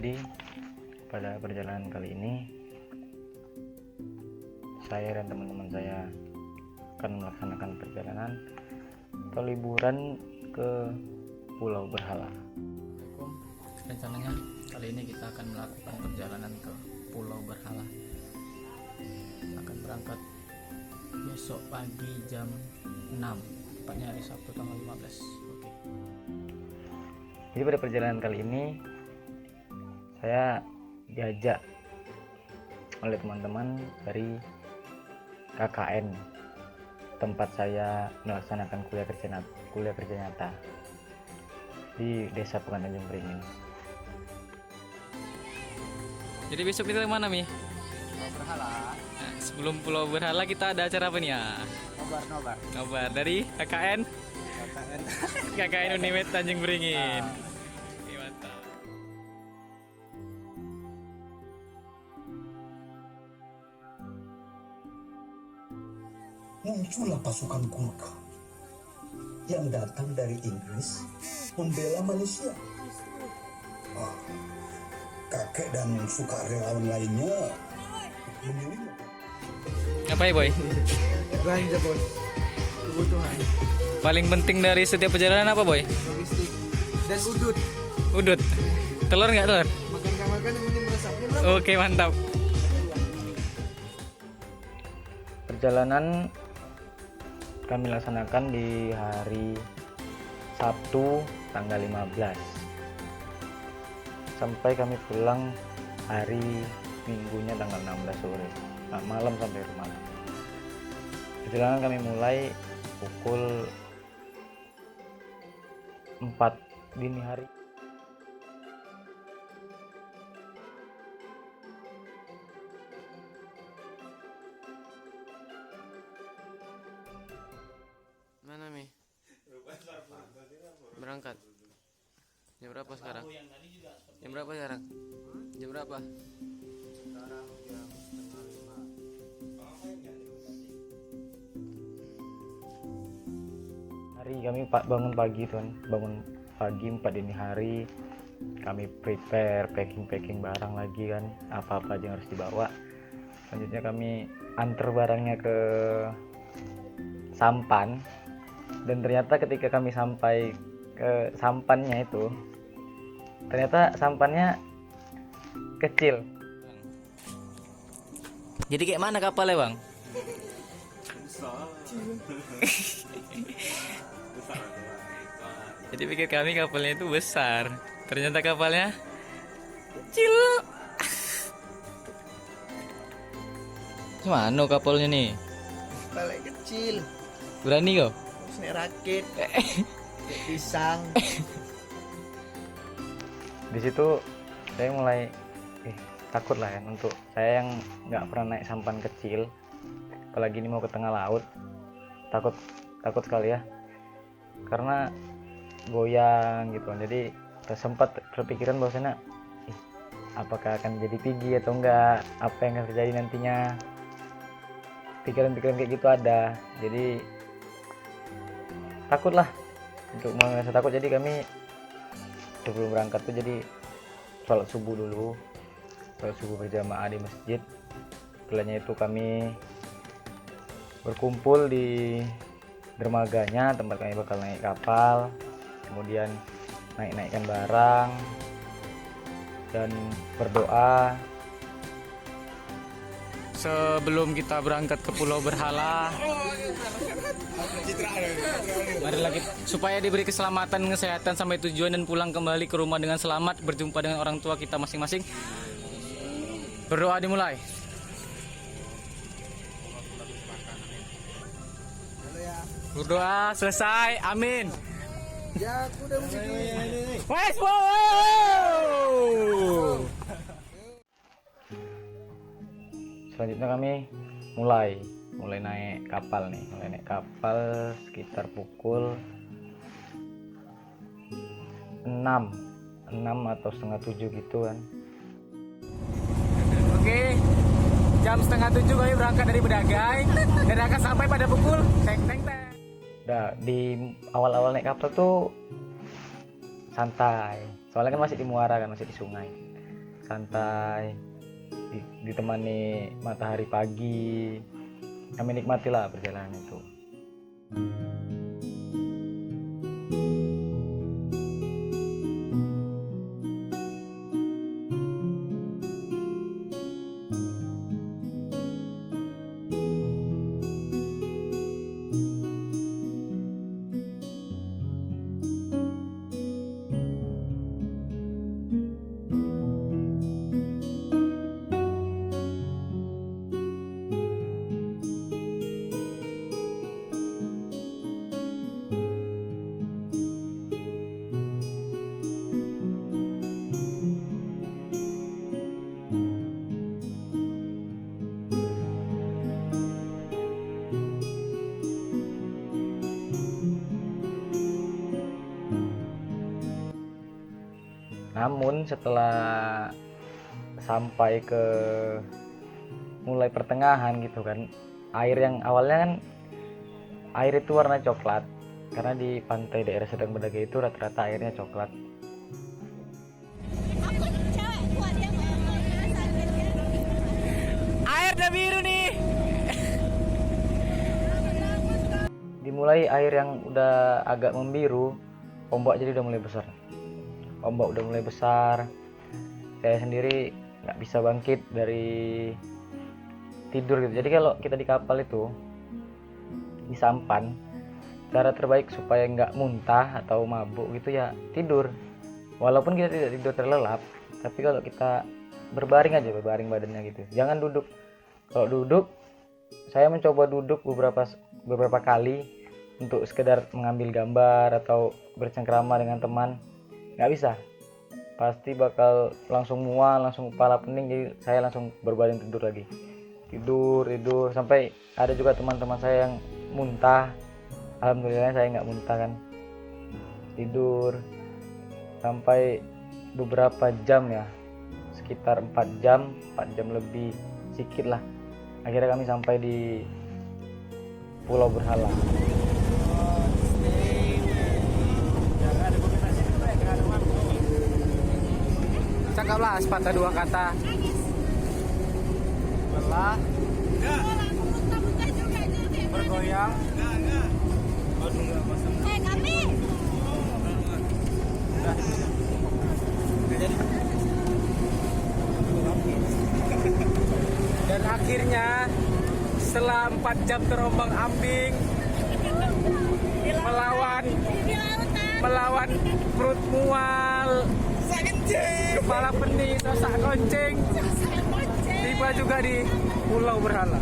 Jadi pada perjalanan kali ini saya dan teman-teman saya akan melaksanakan perjalanan atau liburan ke Pulau Berhala. Rencananya kali ini kita akan melakukan perjalanan ke Pulau Berhala. Akan berangkat besok pagi jam 6, tepatnya hari Sabtu tanggal 15. Oke. Jadi pada perjalanan kali ini saya diajak oleh teman-teman dari KKN, tempat saya melaksanakan kuliah kerja nyata di Desa Pekan Tanjung Beringin. Jadi besok kita kemana, Mi? Pulau Berhala. Nah, sebelum Pulau Berhala kita ada acara apa nih ya? Nobar dari KKN KKN Unimed Tanjung Beringin. Oke, mantap. Muncullah pasukan Gurkha yang datang dari Inggris membela Malaysia. Ah, kakek dan sukarelawan lainnya menyuruh. Apa ya, Boy? Belanja bos, kebutuhan, Paling penting dari setiap perjalanan apa, Boy? logistik, dan udut. Udut. Telur nggak telur? Makan gak makan yang penting meresapnya berapa? Oke, mantap. Perjalanan kami laksanakan di hari Sabtu tanggal 15 sampai kami pulang hari Minggunya tanggal 16 sore, malam sampai rumah. Perjalanan kami mulai pukul 4 dini hari. Mana Mi? Berangkat. Jam berapa sekarang? Jam berapa sekarang? Jam berapa? Sekarang jam setengah 5. Hari kami bangun pagi tuan, bangun pagi 4 dini hari, kami prepare packing barang lagi kan, apa-apa aja yang harus dibawa. Selanjutnya kami antar barangnya ke sampan, dan ternyata ketika kami sampai ke sampannya itu, ternyata sampannya kecil. Jadi kayak mana kapalnya, Bang? Jadi pikir kami kapalnya itu besar, ternyata kapalnya kecil. Gimana kapalnya nih? Balik kecil, Berani kok? snack rakit, kayak pisang. Di situ saya mulai takut lah kan, untuk saya yang nggak pernah naik sampan kecil, apalagi ini mau ke tengah laut, takut sekali ya, karena goyang gitu. Jadi saya sempat terpikiran bahwasanya apakah akan jadi tinggi atau enggak, apa yang akan terjadi nantinya, pikiran-pikiran kayak gitu ada. Jadi takut lah, untuk merasa takut. Jadi kami sebelum berangkat tuh jadi sholat subuh dulu, sholat subuh berjamaah di masjid. Setelahnya itu kami berkumpul di dermaganya, tempat kami bakal naik kapal, kemudian naikkan barang dan berdoa. Sebelum kita berangkat ke Pulau Berhala, marilah kita, supaya diberi keselamatan, kesehatan sampai tujuan dan pulang kembali ke rumah dengan selamat, berjumpa dengan orang tua kita masing-masing. Berdoa dimulai. Berdoa selesai, amin. Ya aku udah begini. Wes, wow. Selanjutnya kami mulai naik kapal nih, naik kapal sekitar pukul 6 atau setengah 7 gitu kan. Oke, jam setengah 7 kami berangkat dari Bedagai dan akan sampai pada pukul teng. Nah, di awal-awal naik kapal tuh santai, soalnya kan masih di muara kan, masih di sungai. santai, ditemani matahari pagi. Kami nikmatilah perjalanan itu. Namun setelah sampai ke mulai pertengahan gitu kan, air yang awalnya kan air itu warna coklat, karena di pantai daerah Sedang Bedagai itu rata-rata airnya coklat. Air udah biru nih. Dimulai air yang udah agak membiru, ombak jadi udah mulai besar. Ombak udah mulai besar, saya sendiri nggak bisa bangkit dari tidur gitu. Jadi kalau kita di kapal itu di sampan, cara terbaik supaya nggak muntah atau mabuk gitu ya tidur. Walaupun kita tidak tidur terlelap, tapi kalau kita berbaring aja, berbaring badannya gitu, jangan duduk. Kalau duduk, saya mencoba duduk beberapa kali untuk sekedar mengambil gambar atau bercengkrama dengan teman. Nggak bisa, pasti bakal langsung mual, langsung kepala pening. Jadi saya langsung berbaring tidur lagi, tidur sampai ada juga teman-teman saya yang muntah. Alhamdulillah saya nggak muntah kan, tidur sampai beberapa jam ya, sekitar 4 jam lebih sedikit lah. Akhirnya kami sampai di Pulau Berhala. Cakaplah sepatah dua kata. Lelah. Bergoyang. Kami. Dan akhirnya setelah 4 jam terombang ambing melawan perut mual, kepala pening, sasak koncing, tiba juga di Pulau Berhala.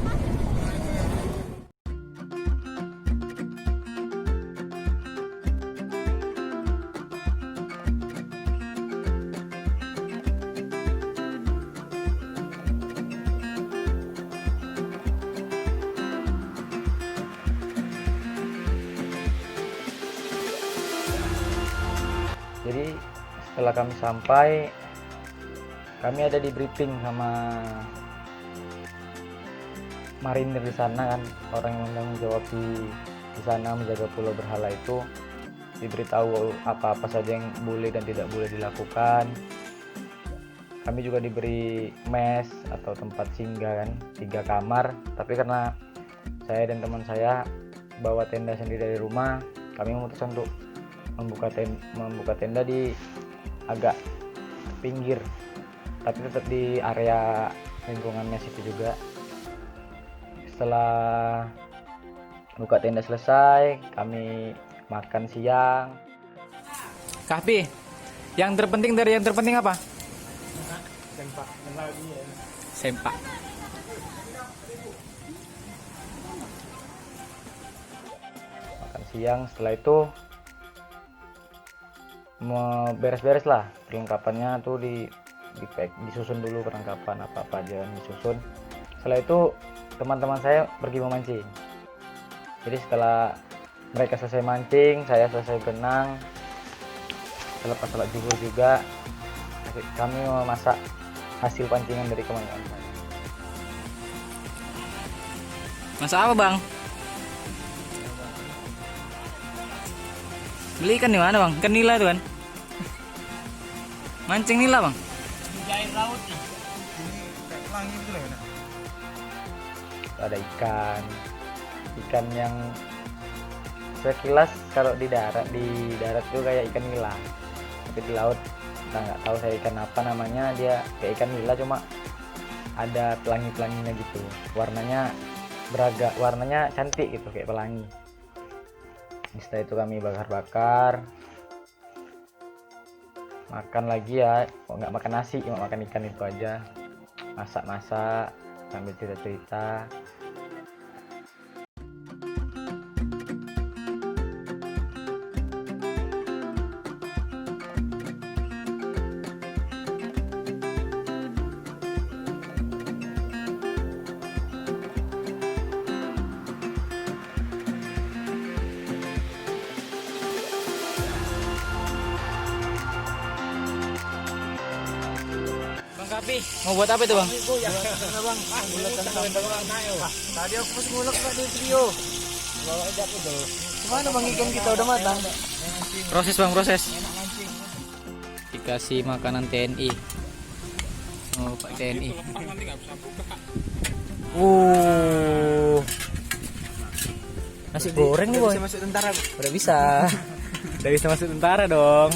Jadi setelah kami sampai, kami ada di briefing sama marinir di sana kan, orang yang menanggung jawab di sana menjaga Pulau Berhala itu, diberitahu apa-apa saja yang boleh dan tidak boleh dilakukan. Kami juga diberi mes atau tempat singgah kan, 3 kamar. Tapi karena saya dan teman saya bawa tenda sendiri dari rumah, kami memutuskan untuk membuka tenda di agak pinggir, tapi tetap di area lingkungan mes itu juga. Setelah buka tenda selesai, kami makan siang. Kahpi, yang terpenting dari yang terpenting apa? Sempak. Makan siang, setelah itu mau beres-beres lah perlengkapannya tuh, disusun dulu perlengkapan apa aja yang disusun. Setelah itu teman-teman saya pergi memancing. Jadi setelah mereka selesai mancing, saya selesai berenang, selepas sholat zuhur juga kami memasak hasil pancingan dari kawan-kawan saya. Masak apa, Bang? Beli ikan di mana, Bang? Ikan nila itu kan? Mancing nila, Bang? Ada ikan yang sekilas kalau di darat tuh kayak ikan nila, tapi di laut kita nggak tahu saya ikan apa namanya. Dia kayak ikan nila cuma ada pelangi-pelanginya gitu, warnanya cantik gitu kayak pelangi. Setelah itu kami bakar-bakar, makan lagi ya. Kok nggak makan nasi, cuma makan ikan itu aja, masak-masak sambil cerita-cerita. Kapi, mau buat apa itu bang? Tadi aku pas ngulek Pak di video. Kemana bang ikan kita udah matang? Proses bang, proses. Dikasih makanan TNI. Oh Pak TNI. Nasi goreng nih boy. Bisa masuk tentara Bu. Udah bisa. Udah bisa masuk tentara dong.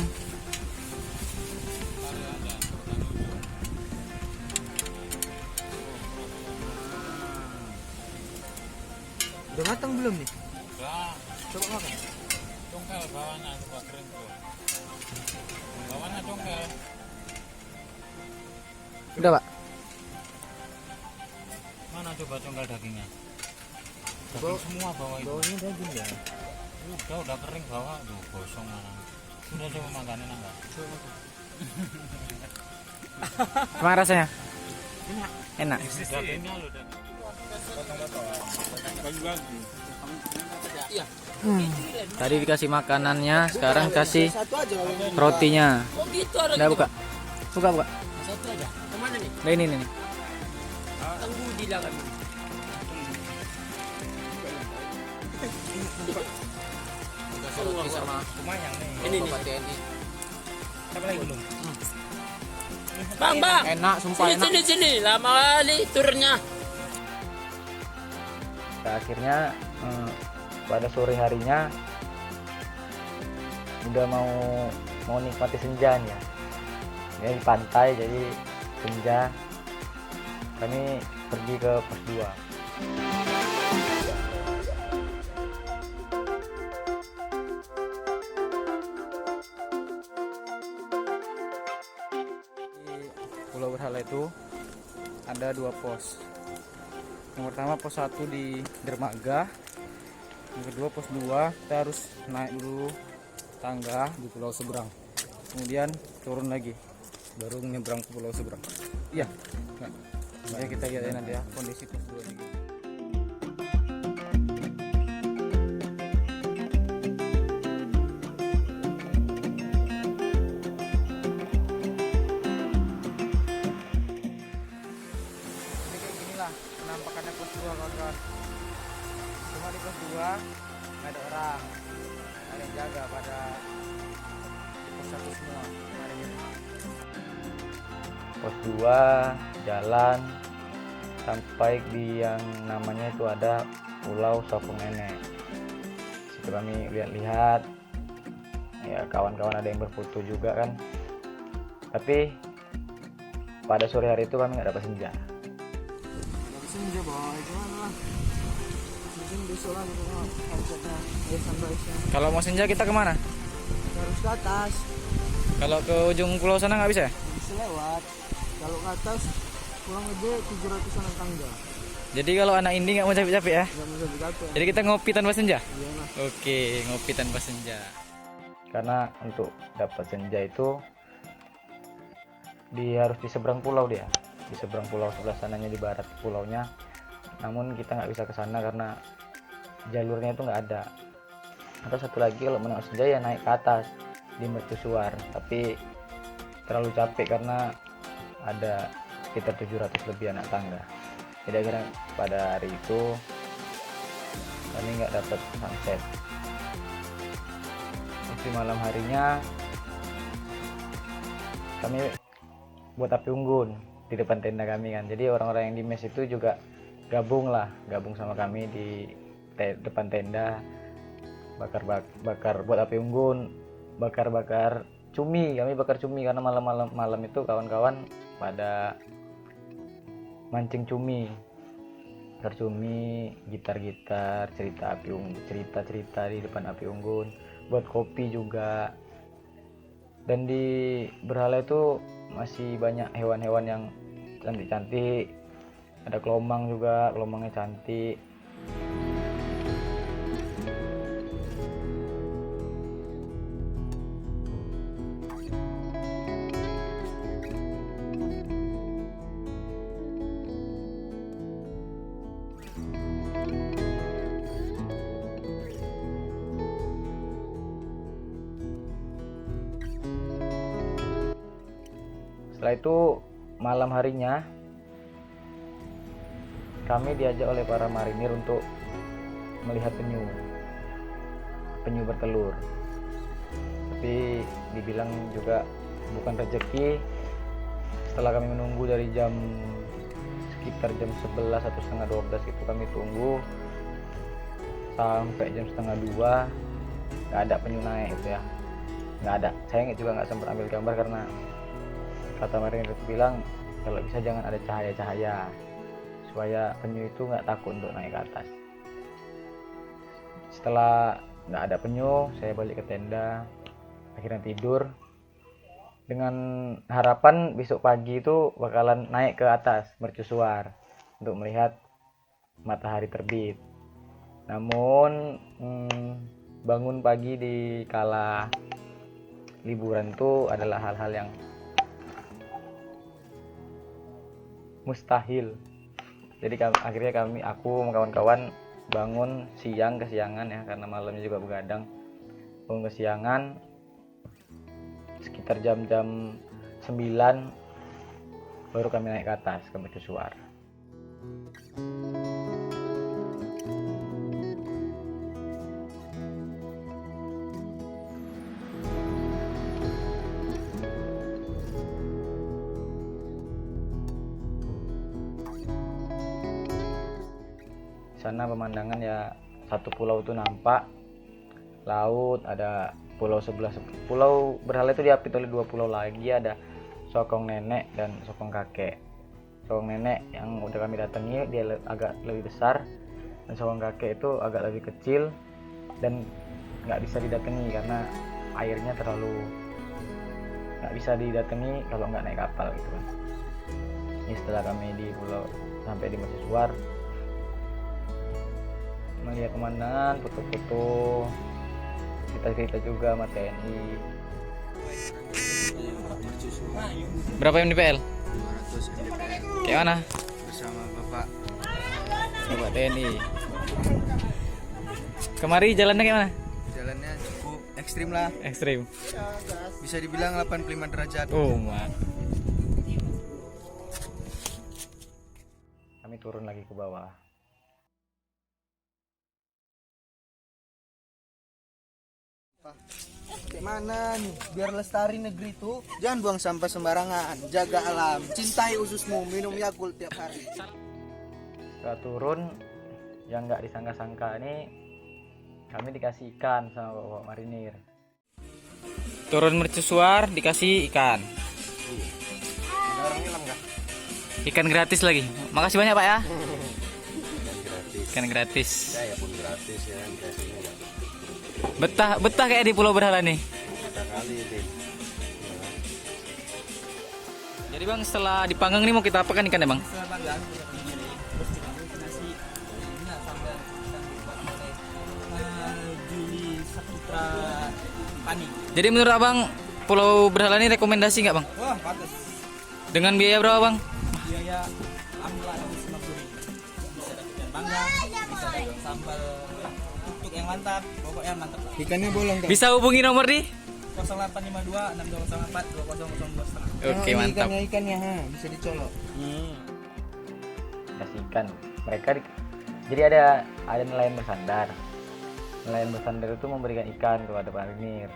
Udah matang belum nih? Coba makan. Congkel bawahnya coba kering tuh. Bawahnya congkel. Udah Pak. Mana coba congkel dagingnya? Daging semua bawah itu. Bawahnya daging ya. Udah kering bawah tuh gosong mana. Udah coba makanin enggak? Gimana rasanya? Enak. Dagingnya lo daging. Tadi dikasih makanannya, sekarang kasih Satu aja kalau rotinya. Oh gitu ada Udah buka. Buka. satu aja. Kemana nih? Nah ini nih. Tunggu di dalam. Kasih roti sama Ini nih. TNI. Bang, bang. Enak, sumpah Sini, enak. sini. Lama kali turunnya. Nah, akhirnya pada sore harinya udah mau nikmati senja nih ya. Ini di pantai, jadi senja kami pergi ke pos 2. Di Pulau Berhala itu ada 2 pos. Yang pertama pos 1 di dermaga, yang kedua pos 2 kita harus naik dulu tangga di pulau seberang, kemudian turun lagi baru menyeberang ke pulau seberang. Iya, nah, kita lihat nanti ya kondisi pos 2 ini. Penampakannya pos 2 kawan-kawan. Cuma di pos 2 nggak ada orang, ada yang jaga pada pos 1 semua kemarin ini. Pos 2 jalan sampai di yang namanya itu ada Pulau Sopong Enek. Situ kami lihat-lihat, ya kawan-kawan ada yang berfoto juga kan. Tapi pada sore hari itu kami nggak dapat senja. senja bawa itu mana lah. Mungkin besok lah gitu kan. Harusnya sunrise-nya. Kalau mau senja kita kemana? Harus ke atas. Kalau ke ujung pulau sana nggak bisa? Bisa lewat. Kalau ke atas kurang lebih 700-an tangga. Jadi kalau anak ini nggak mau capek-capek ya? Nggak bisa berkata. Jadi kita ngopi tanpa senja? Iya lah. Oke, ngopi tanpa senja. Karena untuk dapat senja itu harus di seberang pulau, dia di seberang pulau sebelah sananya, di barat pulaunya. Namun kita nggak bisa ke sana karena jalurnya itu nggak ada. Atau satu lagi, kalau mau naik senja ya naik ke atas di mercusuar, tapi terlalu capek karena ada sekitar 700 lebih anak tangga. Jadi akhirnya pada hari itu kami nggak dapat sunset. Di malam harinya kami buat api unggun di depan tenda kami kan. Jadi orang-orang yang di mes itu juga gabung sama kami di depan tenda, bakar buat api unggun, bakar cumi. Kami bakar cumi karena malam itu kawan-kawan pada mancing cumi, bakar cumi, gitar, cerita di depan api unggun, buat kopi juga. Dan di berhala itu masih banyak hewan-hewan yang cantik-cantik, ada kelomang juga, kelomangnya cantik. Setelah itu malam harinya kami diajak oleh para marinir untuk melihat penyu bertelur. Tapi dibilang juga bukan rezeki. Setelah kami menunggu dari sekitar jam 11 atau setengah 12 itu kami tunggu sampai jam setengah 2 nggak ada penyu naik itu ya, nggak ada. Saya juga nggak sempat ambil gambar karena kata marinir itu bilang kalau bisa jangan ada cahaya-cahaya supaya penyu itu nggak takut untuk naik ke atas. Setelah nggak ada penyu, saya balik ke tenda, akhirnya tidur dengan harapan besok pagi itu bakalan naik ke atas mercusuar untuk melihat matahari terbit. Namun bangun pagi di kala liburan itu adalah hal-hal yang mustahil. Jadi akhirnya aku sama kawan-kawan bangun kesiangan ya, karena malamnya juga begadang. Bangun kesiangan sekitar jam 9 baru kami naik ke atas ke mercusuar. Sana pemandangan ya, satu pulau itu nampak laut, ada pulau sebelah pulau berhala itu diapit oleh 2 pulau lagi, ada Sokong Nenek dan Sokong Kakek. Sokong Nenek yang udah kami datangi dia agak lebih besar, dan Sokong Kakek itu agak lebih kecil dan nggak bisa didatangi karena airnya terlalu nggak bisa didatangi kalau nggak naik kapal gitu kan. Ini setelah kami di pulau sampai di mercusuar, melihat pemandangan, foto-foto, kita juga sama TNI. Berapa MDPL? 200 MDPL Kayak mana? bersama Bapak. Bapak TNI. Kemari jalannya kayak mana? Jalannya cukup ekstrim lah, Ekstrim. bisa dibilang 85 derajat. Oh, man. Kami turun lagi ke bawah. Kayak mana nih biar lestari negeri itu, jangan buang sampah sembarangan, jaga alam, cintai ususmu, minum Yakult tiap hari. Setelah turun, yang nggak disangka-sangka ini kami dikasih ikan sama bapak marinir. Turun mercusuar dikasih ikan. Ada orang hilang nggak? Ikan gratis lagi. Makasih banyak Pak ya. Ikan gratis. Saya pun gratis ya, gratisnya nggak Betah kayak di Pulau Berhala nih. kita kali ini. Jadi Bang, setelah dipanggang nih mau kita apakan ikan ya Bang? Setelah panggang kita piring, terus kita nasi, ini sambal ikan dibuat oleh Juli Saputra Pani. Jadi menurut Abang Pulau Berhala ini rekomendasi nggak Bang? Wah pantas. Dengan biaya berapa Bang? Biaya ambil 50.000. Bisa dapat ikan panggang, bisa dapat sambal tuk yang mantap, pokoknya mantap lah. Ikannya bolong kan? Bisa hubungi nomor di? 0852 6204 2002. Oke, mantap. Ikannya bisa dicolok. Kasih ikan. Mereka jadi ada nelayan bersandar. Nelayan bersandar itu memberikan ikan kepada marinir.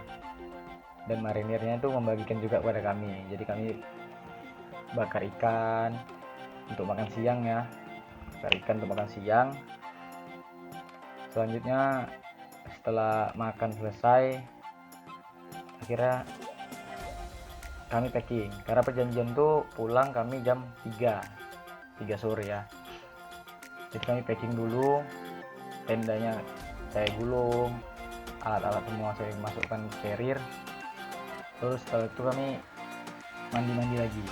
Dan marinirnya itu membagikan juga kepada kami. Jadi kami bakar ikan untuk makan siang ya, bakar ikan untuk makan siang. Selanjutnya setelah makan selesai, akhirnya kami packing karena perjanjian tuh pulang kami jam 3 sore ya. Jadi kami packing dulu, tendanya saya gulung, alat-alat semua saya masukkan carrier. Terus setelah itu kami mandi lagi.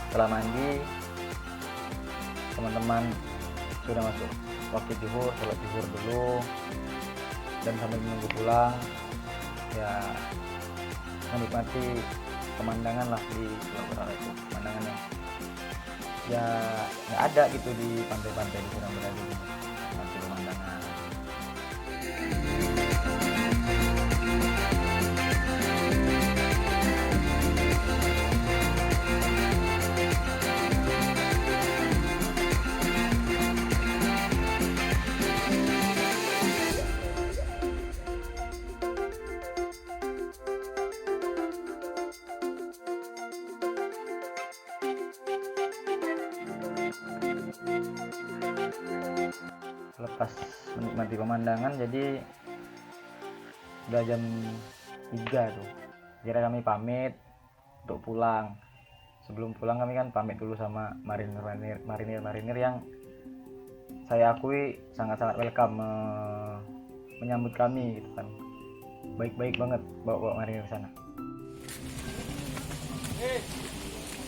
Setelah mandi, teman-teman sudah masuk waktu zuhur, sholat zuhur dulu, dan sambil menunggu pulang ya menikmati pemandangan lah di Pulau Berhala itu. Pemandangan yang ya nggak ada gitu di pantai-pantai di Pulau Berhala ini. Nanti pemandangan. Lepas menikmati pemandangan, jadi udah jam 3 tuh. Kira kami pamit untuk pulang. Sebelum pulang kami kan pamit dulu sama marinir yang saya akui sangat-sangat welcome, menyambut kami gitu kan. Baik-baik banget bawa marinir ke sana.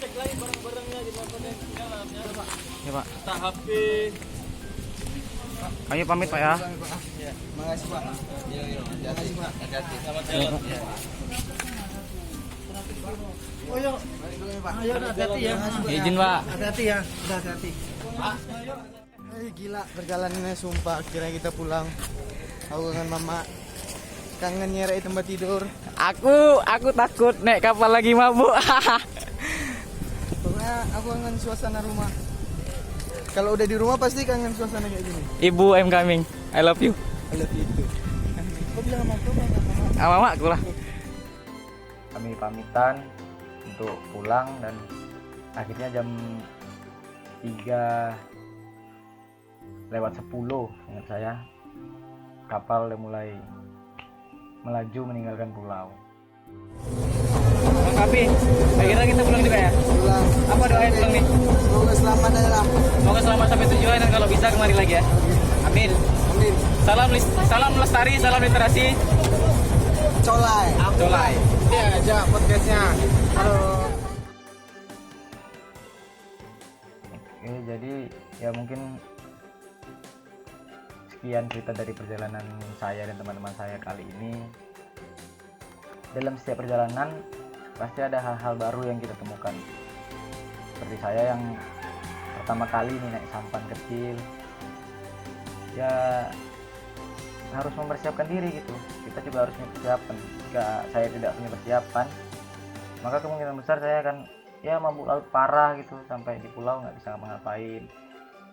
Cek lagi barang-barangnya di dalam ya. Ya Pak. Tak HP. Kami pamit Pak ya. Makasih Pak. Iya. Makasih Pak. Hati-hati. Selamat jalan. Oh yuk. Ayo hati-hati ya. Izin Pak. Hati-hati ya. Udah hati-hati. Gila perjalanannya sumpah. Akhirnya kita pulang. Aku kangen mama. Kangen nyerek tempat tidur. Aku takut naik kapal lagi mabuk. Pokoknya aku kangen suasana rumah. Kalau udah di rumah pasti kangen suasana kayak gini. Ibu, I'm coming. I love you. I love you too. Kau bilang sama aku apa? Mama aku lah. Kami pamitan untuk pulang dan akhirnya jam 3:10 ingat saya kapal udah mulai melaju meninggalkan pulau. Tapi akhirnya kita pulang juga ya. Pulang. Apa doain pulang nih? Semoga selamat aja lah. Semoga selamat sampai tujuan dan kalau bisa kemari lagi ya. Amin. Amin. Salam lestari, salam literasi. Colai. Colai. Dia aja podcastnya. Halo. Oke, jadi ya mungkin sekian cerita dari perjalanan saya dan teman-teman saya kali ini. Dalam setiap perjalanan pasti ada hal-hal baru yang kita temukan. Seperti saya yang pertama kali nih naik sampan kecil, ya harus mempersiapkan diri gitu. Kita juga harus punya persiapan. Jika saya tidak punya persiapan, maka kemungkinan besar saya akan ya mabuk laut parah gitu, sampai di pulau nggak bisa ngapa-ngapain,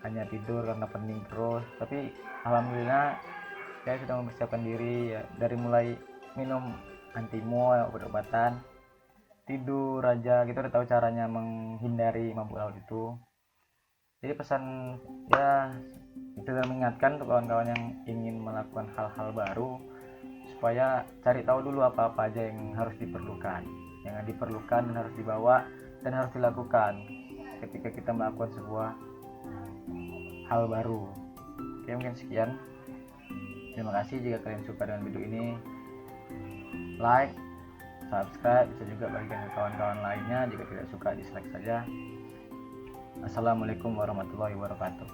hanya tidur karena pening terus. Tapi alhamdulillah saya sudah mempersiapkan diri ya, dari mulai minum antimo, obat-obatan, tidur aja gitu, udah tahu caranya menghindari mabuk laut itu. Jadi pesan ya itu dalam mengingatkan untuk kawan-kawan yang ingin melakukan hal-hal baru, supaya cari tahu dulu apa-apa aja yang harus diperlukan, yang diperlukan dan harus dibawa dan harus dilakukan ketika kita melakukan sebuah hal baru. Oke, mungkin sekian. Terima kasih jika kalian suka dengan video ini. Like, subscribe, bisa juga bagikan ke kawan-kawan lainnya. Jika tidak suka, dislike saja. Assalamualaikum warahmatullahi wabarakatuh.